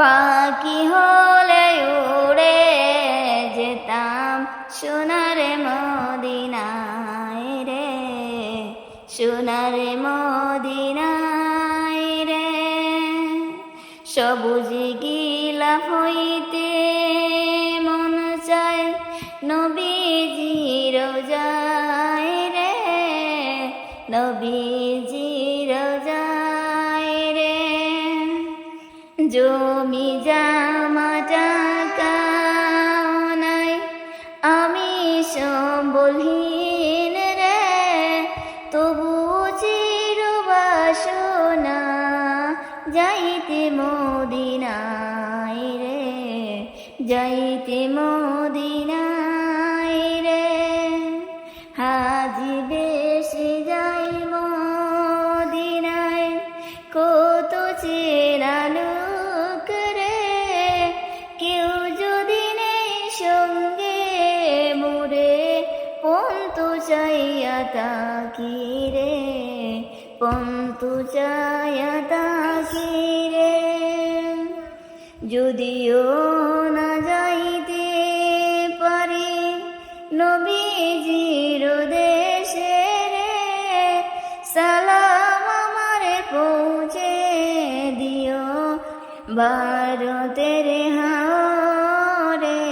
পাখি হলে উড়ে যেতাম সোনার মদিনায় রে, সোনার মদিনায় রে। সবুজ গিলাফ হইতে মন চায় নবীজি রোজায় রে, নবীজি রোজায় রে। জমি জামা টাকা নাই, আমি সম্বলহীন রে, তবু চিরবাসনা যাইতে মদিনায় রে, যাইতে মদিনায় রে। হাজি বেশে যাই মদিনায়, কত চেনা লোক রে, কেউ যদি নেই সঙ্গে মোরে পন্তু চাইয়া তাকি রে, পন্তু চাইয়া তাকি রে। যদিও না যাইতে পারি নবীজির দেশে রে, সালাম আমারে পৌঁছে দিও ভারতের হাওরে।